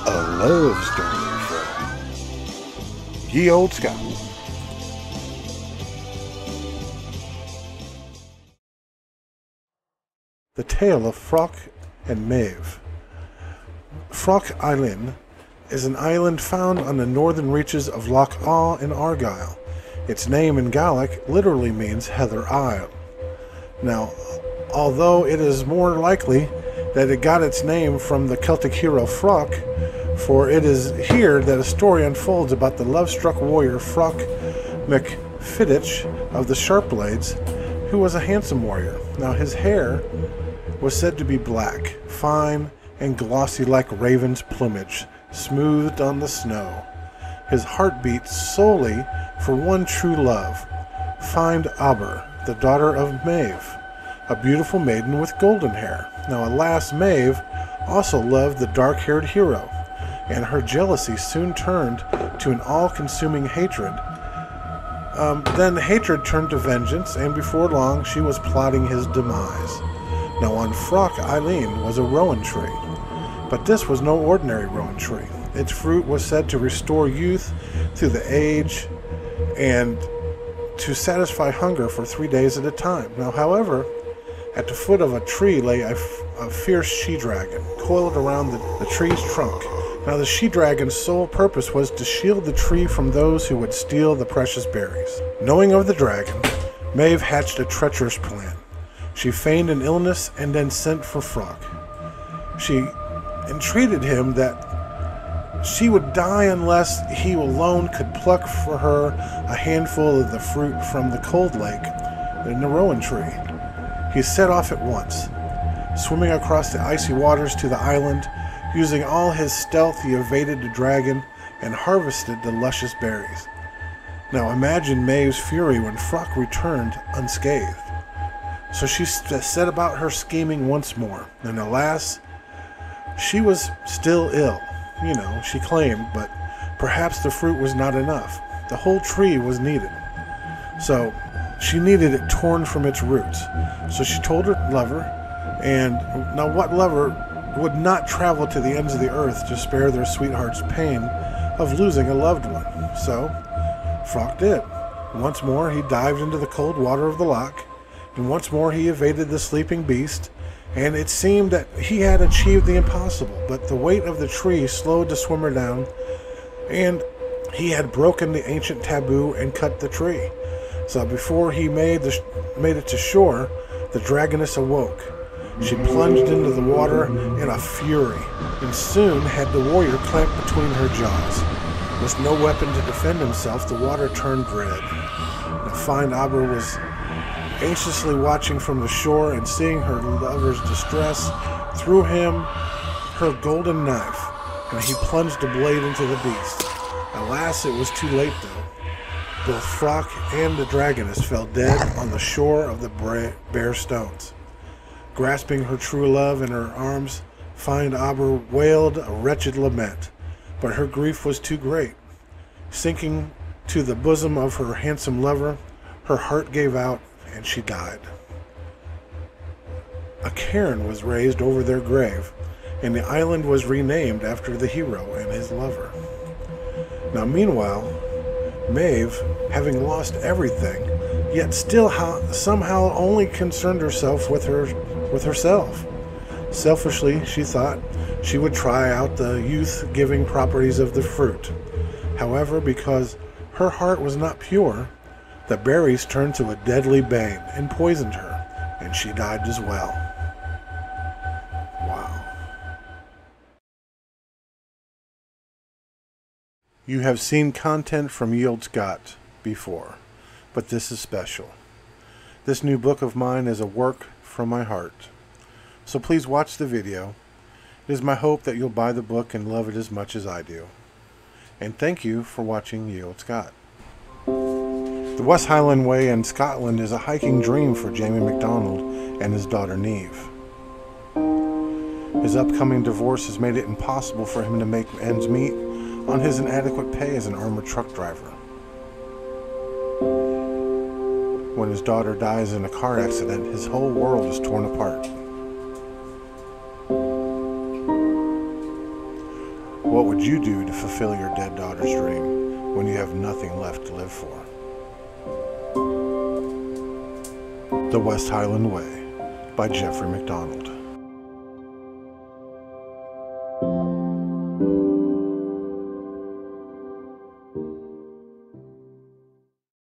A love story from Ye Olde Scot. The Tale of Froach and Maeve. Froach Island is an island found on the northern reaches of Loch Awe in Argyll. Its name in Gaelic literally means Heather Isle. Now, although it is more likely that it got its name from the Celtic hero Froach, for it is here that a story unfolds about the love-struck warrior Froach MacFidich of the Sharp Blades, who was a handsome warrior. Now, his hair was said to be black, fine and glossy like raven's plumage, smoothed on the snow. His heart beat solely for one true love, Find Aber, the daughter of Maeve, a beautiful maiden with golden hair. Now, alas, Maeve also loved the dark-haired hero, and her jealousy soon turned to an all-consuming hatred. Then hatred turned to vengeance, and before long she was plotting his demise. Now, on Froach Island was a rowan tree, but this was no ordinary rowan tree. Its fruit was said to restore youth through the age and to satisfy hunger for 3 days at a time. Now, however, at the foot of a tree lay a fierce she-dragon, coiled around the tree's trunk. Now, the she-dragon's sole purpose was to shield the tree from those who would steal the precious berries. Knowing of the dragon, Maeve hatched a treacherous plan. She feigned an illness and then sent for Froach. She entreated him that she would die unless he alone could pluck for her a handful of the fruit from the cold lake in the rowan tree. He set off at once, swimming across the icy waters to the island. Using all his stealth, he evaded the dragon and harvested the luscious berries. Now imagine Maeve's fury when Froach returned unscathed. So she set about her scheming once more, and alas, she was still ill. You know, she claimed, but perhaps the fruit was not enough. The whole tree was needed. So she needed it torn from its roots. So she told her lover, and now what lover would not travel to the ends of the earth to spare their sweetheart's pain of losing a loved one? So Froach did. Once more he dived into the cold water of the loch, and once more he evaded the sleeping beast, and it seemed that he had achieved the impossible, but the weight of the tree slowed the swimmer down, and he had broken the ancient taboo and cut the tree. So before he made it to shore, the dragoness awoke. She plunged into the water in a fury, and soon had the warrior clamped between her jaws. With no weapon to defend himself, the water turned red. The fine Aber was anxiously watching from the shore, and seeing her lover's distress, threw him her golden knife, and he plunged the blade into the beast. Alas, it was too late though. Both Froach and the dragoness fell dead on the shore of the bare stones. Grasping her true love in her arms, fine Aber wailed a wretched lament, but her grief was too great. Sinking to the bosom of her handsome lover, her heart gave out, and she died. A cairn was raised over their grave, and the island was renamed after the hero and his lover. Now meanwhile, Maeve, having lost everything, yet still somehow only concerned herself with herself. Selfishly, she thought she would try out the youth-giving properties of the fruit. However, because her heart was not pure, the berries turned to a deadly bane and poisoned her, and she died as well. Wow. You have seen content from Ye Olde Scot before, but this is special. This new book of mine is a work from my heart. So please watch the video. It is my hope that you'll buy the book and love it as much as I do. And thank you for watching Ye Olde Scot. The West Highland Way in Scotland is a hiking dream for Jamie MacDonald and his daughter Niamh. His upcoming divorce has made it impossible for him to make ends meet on his inadequate pay as an armored truck driver. When his daughter dies in a car accident, his whole world is torn apart. What would you do to fulfill your dead daughter's dream when you have nothing left to live for? The West Highland Way by Jeffrey MacDonald.